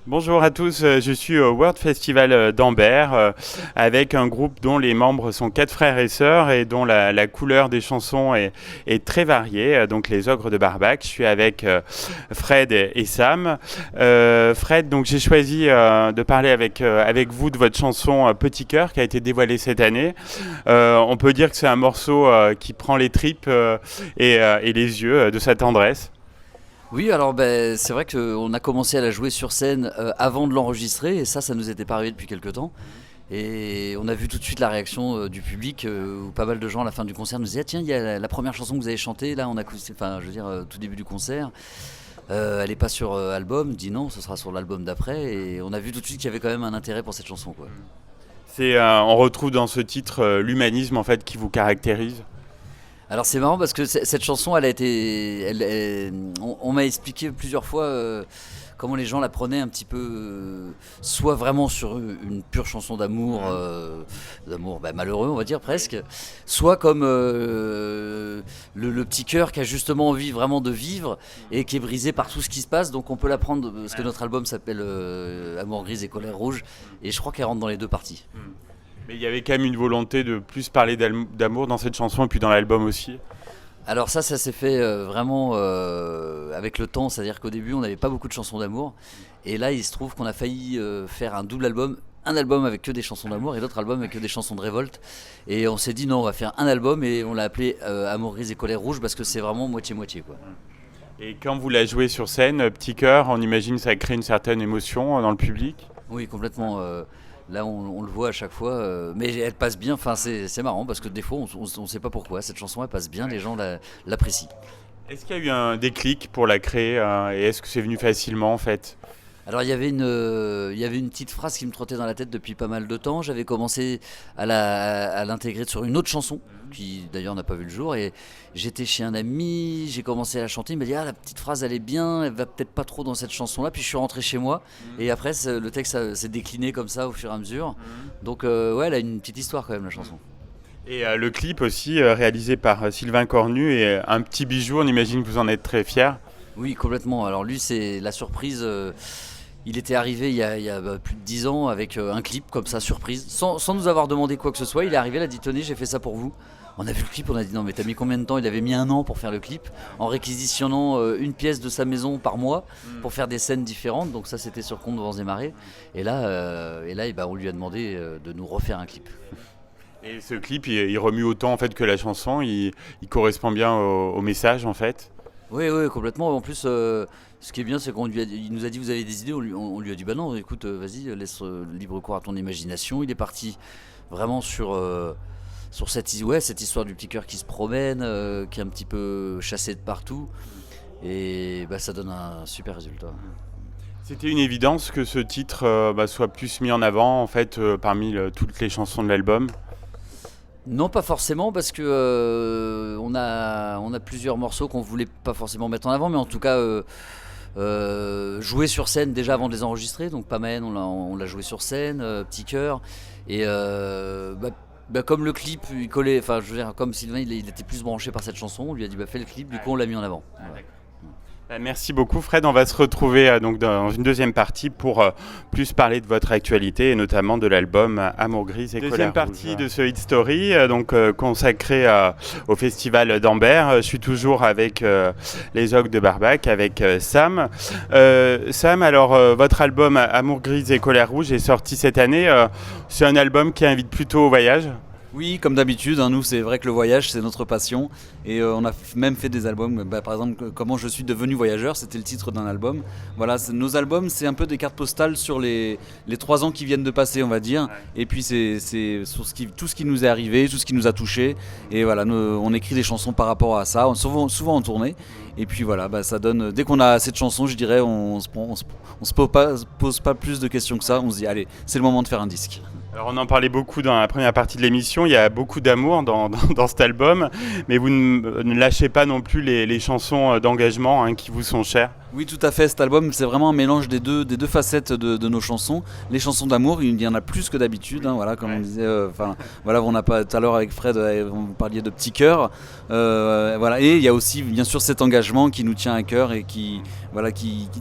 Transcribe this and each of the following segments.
Bonjour à tous, je suis au World Festival d'Ambert avec un groupe dont les membres sont 4 frères et sœurs et dont la couleur des chansons est très variée, donc les Ogres de Barbac. Je suis avec Fred et Sam. Fred, donc j'ai choisi de parler avec vous de votre chanson Petit Cœur qui a été dévoilée cette année. On peut dire que c'est un morceau qui prend les tripes et les yeux de sa tendresse. Oui, alors c'est vrai qu'on a commencé à la jouer sur scène avant de l'enregistrer, et ça nous était pas arrivé depuis quelques temps. Et on a vu tout de suite la réaction du public, où pas mal de gens à la fin du concert nous disaient: ah, tiens, il y a la première chanson que vous avez chantée, là, enfin, je veux dire, tout début du concert. Elle n'est pas sur album. Je dis non, ce sera sur l'album d'après. Et on a vu tout de suite qu'il y avait quand même un intérêt pour cette chanson, quoi. On retrouve dans ce titre l'humanisme en fait qui vous caractérise. Alors c'est marrant parce que cette chanson, elle a été, on m'a expliqué plusieurs fois comment les gens la prenaient un petit peu, soit vraiment sur une pure chanson d'amour, malheureux, on va dire presque, soit comme le petit cœur qui a justement envie vraiment de vivre et qui est brisé par tout ce qui se passe. Donc on peut la prendre parce que notre album s'appelle Amour grise et colère rouge, et je crois qu'elle rentre dans les deux parties. Mais il y avait quand même une volonté de plus parler d'amour dans cette chanson et puis dans l'album aussi. Alors ça s'est fait vraiment avec le temps, c'est-à-dire qu'au début on n'avait pas beaucoup de chansons d'amour, et là il se trouve qu'on a failli faire un double album, un album avec que des chansons d'amour et l'autre album avec que des chansons de révolte, et on s'est dit non, on va faire un album, et on l'a appelé Amour grise et colère rouge parce que c'est vraiment moitié-moitié, quoi. Et quand vous la jouez sur scène, Petit Cœur, on imagine que ça crée une certaine émotion dans le public. Oui, complètement. Là, on le voit à chaque fois, mais elle passe bien. Enfin, c'est marrant parce que des fois, on ne sait pas pourquoi. Cette chanson, elle passe bien, les gens l'apprécient. Est-ce qu'il y a eu un déclic pour la créer et est-ce que c'est venu facilement en fait? Alors il y avait une petite phrase qui me trottait dans la tête depuis pas mal de temps. J'avais commencé à l'intégrer sur une autre chanson qui d'ailleurs n'a pas vu le jour, et j'étais chez un ami, j'ai commencé à la chanter, il m'a dit: ah, la petite phrase elle est bien, elle va peut-être pas trop dans cette chanson là, puis je suis rentré chez moi, et après le texte s'est décliné comme ça au fur et à mesure. Donc ouais, elle a une petite histoire quand même, la chanson. Et le clip aussi réalisé par Sylvain Cornu est un petit bijou, on imagine que vous en êtes très fiers. Oui, complètement. Alors lui, c'est la surprise. Il était arrivé il y a plus de 10 ans avec un clip comme ça, surprise, sans nous avoir demandé quoi que ce soit. Il est arrivé, il a dit: tenez, j'ai fait ça pour vous. On a vu le clip, on a dit: non mais t'as mis combien de temps? Il avait mis 1 an pour faire le clip, en réquisitionnant une pièce de sa maison par mois pour faire des scènes différentes. Donc ça, c'était sur Comte, Vents et Marées. Et là, on lui a demandé de nous refaire un clip. Et ce clip, il remue autant en fait que la chanson, il correspond bien au message en fait. Oui, oui, complètement. En plus, ce qui est bien, c'est il nous a dit: vous avez des idées? On lui a dit: bah non, écoute, vas-y, laisse libre cours à ton imagination. Il est parti vraiment sur cette histoire du petit cœur qui se promène, qui est un petit peu chassé de partout. Et ça donne un super résultat. C'était une évidence que ce titre soit plus mis en avant en fait parmi toutes les chansons de l'album. Non, pas forcément, parce que on a plusieurs morceaux qu'on voulait pas forcément mettre en avant, mais en tout cas jouer sur scène déjà avant de les enregistrer. Donc Pamaen, on l'a joué sur scène, Petit Cœur, et comme le clip il collait, enfin je veux dire, comme Sylvain il était plus branché par cette chanson, on lui a dit: fais le clip, du coup on l'a mis en avant. Voilà. Merci beaucoup Fred, on va se retrouver donc dans une deuxième partie pour plus parler de votre actualité et notamment de l'album Amour grise et colère rouge. Deuxième partie de ce Hit Story consacré au festival d'Ambert. Je suis toujours avec les Ogres de Barbac, avec Sam. Sam, alors votre album Amour grise et colère rouge est sorti cette année. C'est un album qui invite plutôt au voyage? Oui, comme d'habitude, nous c'est vrai que le voyage c'est notre passion, et on a même fait des albums, par exemple Comment je suis devenu voyageur, c'était le titre d'un album. Voilà, nos albums c'est un peu des cartes postales sur les 3 ans qui viennent de passer, on va dire, et puis c'est sur tout ce qui nous est arrivé, tout ce qui nous a touché, et voilà, on écrit des chansons par rapport à ça, souvent en tournée, et puis voilà, ça donne, dès qu'on a cette chanson, je dirais, on se pose pas plus de questions que ça, on se dit allez, c'est le moment de faire un disque. Alors on en parlait beaucoup dans la première partie de l'émission, il y a beaucoup d'amour dans cet album, mais vous ne lâchez pas non plus les chansons d'engagement qui vous sont chères. Oui, tout à fait. Cet album, c'est vraiment un mélange des deux facettes de nos chansons. Les chansons d'amour, il y en a plus que d'habitude. Hein, voilà, comme on disait. Voilà, on n'a pas tout à l'heure avec Fred, vous parliez de petits cœurs. Voilà, et il y a aussi, bien sûr, cet engagement qui nous tient à cœur et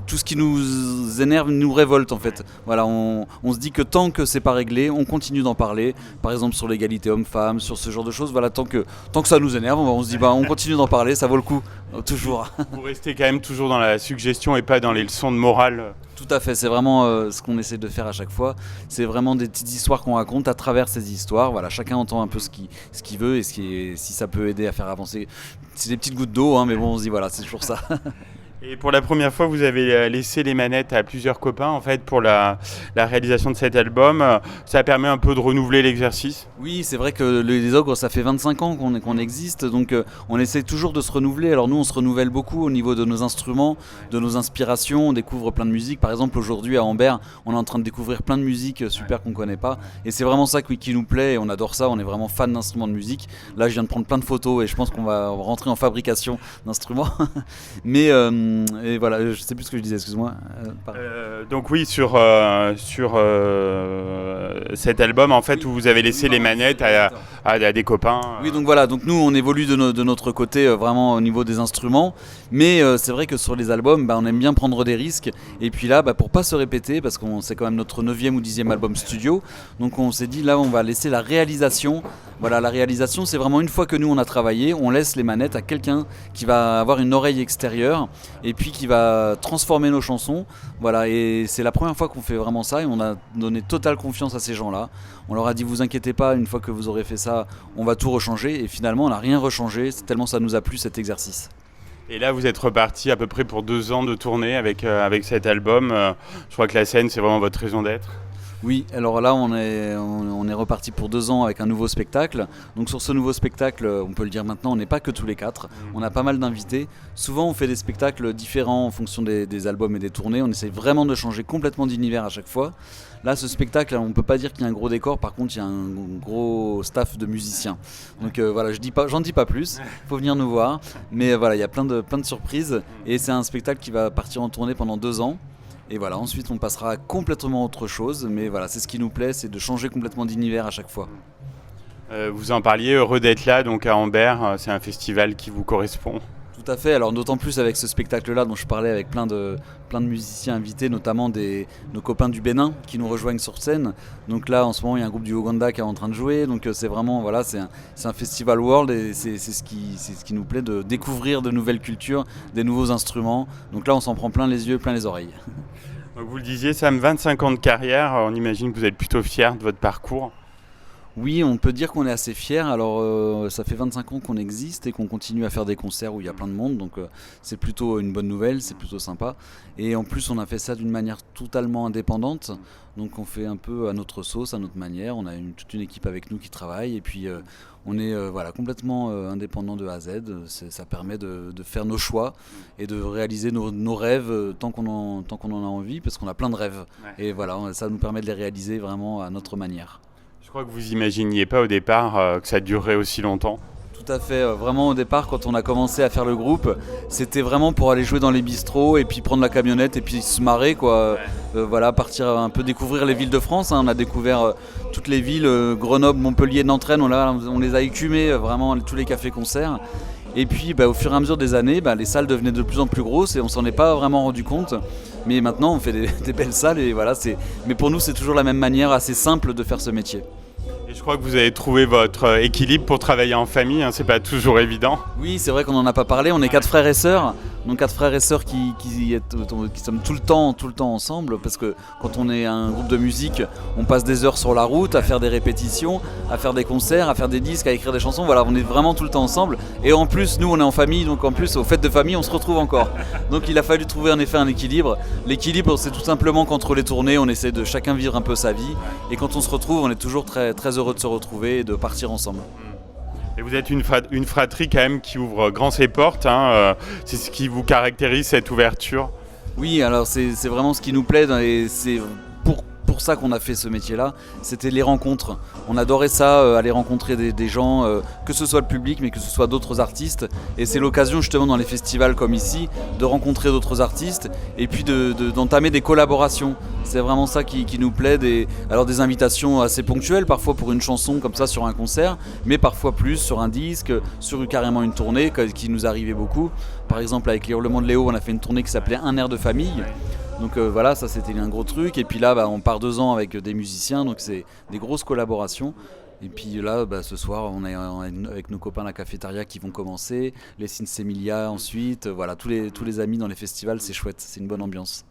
tout ce qui nous énerve nous révolte en fait. Voilà, on se dit que tant que c'est pas réglé, on continue d'en parler. Par exemple, sur l'égalité homme-femme, sur ce genre de choses. Voilà, tant que ça nous énerve, on se dit on continue d'en parler, ça vaut le coup, toujours. Vous restez quand même toujours dans la suggestion et pas dans les leçons de morale. Tout à fait, c'est vraiment ce qu'on essaie de faire à chaque fois. C'est vraiment des petites histoires qu'on raconte à travers ces histoires. Voilà, chacun entend un peu ce qu'il veut et si ça peut aider à faire avancer. C'est des petites gouttes d'eau, hein, mais bon, on se dit voilà, c'est toujours ça. Et pour la première fois, vous avez laissé les manettes à plusieurs copains en fait pour la réalisation de cet album. Ça permet un peu de renouveler l'exercice. Oui, c'est vrai que les Ogres, ça fait 25 ans qu'on existe, donc on essaie toujours de se renouveler. Alors nous, on se renouvelle beaucoup au niveau de nos instruments, de nos inspirations. On découvre plein de musique. Par exemple, aujourd'hui à Ambert, on est en train de découvrir plein de musique super qu'on connaît pas. Et c'est vraiment ça qui nous plaît et on adore ça. On est vraiment fan d'instruments de musique. Là, je viens de prendre plein de photos et je pense qu'on va rentrer en fabrication d'instruments. Mais et voilà, je sais plus ce que je disais, excuse-moi. Donc oui, sur cet album, en fait, où vous avez laissé les manettes à des copains. Oui, donc voilà, donc nous, on évolue de notre côté vraiment au niveau des instruments, mais c'est vrai que sur les albums, on aime bien prendre des risques, et puis là, pour pas se répéter, parce que c'est quand même notre 9e ou 10e album studio, donc on s'est dit, là, on va laisser la réalisation. Voilà, la réalisation, c'est vraiment une fois que nous, on a travaillé, on laisse les manettes à quelqu'un qui va avoir une oreille extérieure, et puis qui va transformer nos chansons. Voilà, et c'est la première fois qu'on fait vraiment ça et on a donné totale confiance à ces gens-là. On leur a dit vous inquiétez pas, une fois que vous aurez fait ça, on va tout rechanger et finalement on n'a rien rechangé, c'est tellement ça nous a plu cet exercice. Et là vous êtes reparti à peu près pour 2 ans de tournée avec cet album. Je crois que la scène c'est vraiment votre raison d'être. Oui, alors là on est reparti pour 2 ans avec un nouveau spectacle. Donc sur ce nouveau spectacle, on peut le dire maintenant, on n'est pas que tous les 4. On a pas mal d'invités. Souvent on fait des spectacles différents en fonction des albums et des tournées. On essaie vraiment de changer complètement d'univers à chaque fois. Là ce spectacle, on ne peut pas dire qu'il y a un gros décor, par contre il y a un gros staff de musiciens. Donc voilà, j'en dis pas plus, il faut venir nous voir. Mais voilà, il y a plein de surprises et c'est un spectacle qui va partir en tournée pendant 2 ans. Et voilà, ensuite on passera à complètement autre chose, mais voilà, c'est ce qui nous plaît, c'est de changer complètement d'univers à chaque fois. Vous en parliez, heureux d'être là, donc à Ambert, c'est un festival qui vous correspond. Tout à fait, alors d'autant plus avec ce spectacle-là dont je parlais avec plein de musiciens invités, notamment nos copains du Bénin qui nous rejoignent sur scène. Donc là en ce moment il y a un groupe du Ouganda qui est en train de jouer, donc c'est vraiment voilà, c'est un festival world et c'est ce qui nous plaît de découvrir de nouvelles cultures, des nouveaux instruments. Donc là on s'en prend plein les yeux, plein les oreilles. Donc vous le disiez, Sam, 25 ans de carrière, on imagine que vous êtes plutôt fier de votre parcours. Oui, on peut dire qu'on est assez fiers. Alors, ça fait 25 ans qu'on existe et qu'on continue à faire des concerts où il y a plein de monde. Donc, c'est plutôt une bonne nouvelle, c'est plutôt sympa. Et en plus, on a fait ça d'une manière totalement indépendante. Donc, on fait un peu à notre sauce, à notre manière. On a toute une équipe avec nous qui travaille. Et puis, on est complètement indépendant de A à Z. Ça permet de faire nos choix et de réaliser nos rêves tant qu'on en a envie, parce qu'on a plein de rêves. Ouais. Et voilà, ça nous permet de les réaliser vraiment à notre manière. Je crois que vous imaginiez pas au départ que ça durerait aussi longtemps. Tout à fait, vraiment au départ quand on a commencé à faire le groupe, c'était vraiment pour aller jouer dans les bistrots et puis prendre la camionnette et puis se marrer quoi. Voilà, partir un peu découvrir les villes de France, hein. On a découvert toutes les villes, Grenoble, Montpellier, Nantes, Rennes, on les a écumés vraiment tous les cafés-concerts. Et puis au fur et à mesure des années, les salles devenaient de plus en plus grosses et on s'en est pas vraiment rendu compte. Mais maintenant on fait des belles salles et voilà, mais pour nous c'est toujours la même manière assez simple de faire ce métier. Et je crois que vous avez trouvé votre équilibre pour travailler en famille, hein, c'est pas toujours évident. Oui, c'est vrai qu'on n'en a pas parlé, on est 4 frères et sœurs. Donc 4 frères et sœurs qui sommes tout le temps ensemble, parce que quand on est un groupe de musique, on passe des heures sur la route à faire des répétitions, à faire des concerts, à faire des disques, à écrire des chansons. Voilà, on est vraiment tout le temps ensemble. Et en plus, nous on est en famille, donc en plus aux fêtes de famille, on se retrouve encore. Donc il a fallu trouver en effet un équilibre. L'équilibre, c'est tout simplement qu'entre les tournées, on essaie de chacun vivre un peu sa vie. Et quand on se retrouve, on est toujours très, très heureux de se retrouver et de partir ensemble. Et vous êtes une fratrie quand même qui ouvre grand ses portes, hein, c'est ce qui vous caractérise, cette ouverture. Oui, alors c'est vraiment ce qui nous plaît et c'est pour pour ça qu'on a fait ce métier-là, c'était les rencontres. On adorait ça, aller rencontrer des gens, que ce soit le public, mais que ce soit d'autres artistes. Et c'est l'occasion justement dans les festivals comme ici, de rencontrer d'autres artistes et puis d'entamer des collaborations. C'est vraiment ça qui nous plaît. Alors des invitations assez ponctuelles, parfois pour une chanson comme ça sur un concert, mais parfois plus sur un disque, sur carrément une tournée qui nous arrivait beaucoup. Par exemple avec les Hurlements de Léo, on a fait une tournée qui s'appelait Un air de famille. Donc voilà, ça c'était un gros truc. Et puis là, on part 2 ans avec des musiciens, donc c'est des grosses collaborations. Et puis là, ce soir, on est avec nos copains à la cafétéria qui vont commencer, les Sinsemilia ensuite. Voilà, tous les amis dans les festivals, c'est chouette, c'est une bonne ambiance.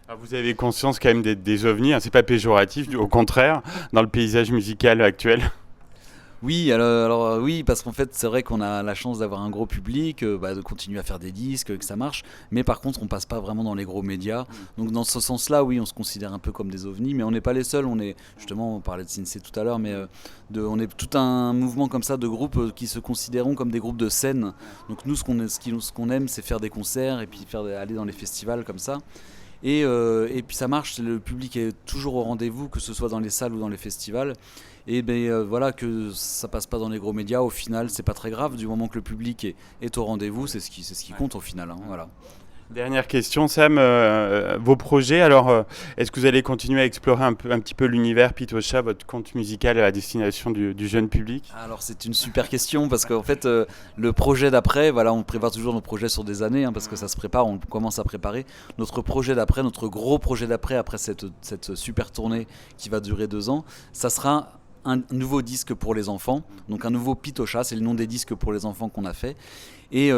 Alors vous avez conscience quand même des ovnis, hein, c'est pas péjoratif, au contraire, dans le paysage musical actuel. Oui, alors oui, parce qu'en fait, c'est vrai qu'on a la chance d'avoir un gros public, de continuer à faire des disques, que ça marche. Mais par contre, on passe pas vraiment dans les gros médias. Donc dans ce sens-là, oui, on se considère un peu comme des ovnis, mais on n'est pas les seuls. On parlait de Sinsé tout à l'heure, mais on est tout un mouvement comme ça de groupes qui se considèrent comme des groupes de scène. Donc nous, ce qu'on aime, c'est faire des concerts et puis aller dans les festivals comme ça. Et puis ça marche, le public est toujours au rendez-vous, que ce soit dans les salles ou dans les festivals. Et voilà, que ça passe pas dans les gros médias, au final c'est pas très grave, du moment que le public est au rendez-vous, c'est ce qui compte au final, hein, voilà. Dernière question, Sam, vos projets, alors est-ce que vous allez continuer à explorer un petit peu l'univers Pitocha, votre conte musical à destination du jeune public? Alors c'est une super question parce qu'en fait le projet d'après, voilà, on prépare toujours nos projets sur des années, hein, parce que ça se prépare, on commence à préparer notre projet d'après, notre gros projet d'après, après cette super tournée qui va durer 2 ans, ça sera un nouveau disque pour les enfants, donc un nouveau Pitocha, c'est le nom des disques pour les enfants qu'on a fait. Et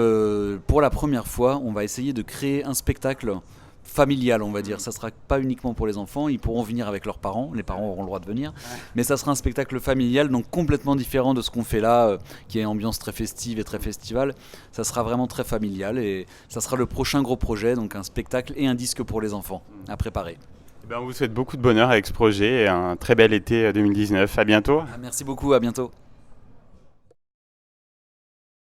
pour la première fois, on va essayer de créer un spectacle familial, on va dire. Ça sera pas uniquement pour les enfants, ils pourront venir avec leurs parents, les parents auront le droit de venir, mais ça sera un spectacle familial, donc complètement différent de ce qu'on fait là, qui est une ambiance très festive et très festival. Ça sera vraiment très familial et ça sera le prochain gros projet, donc un spectacle et un disque pour les enfants à préparer. On vous souhaite beaucoup de bonheur avec ce projet et un très bel été 2019. À bientôt. Merci beaucoup, à bientôt.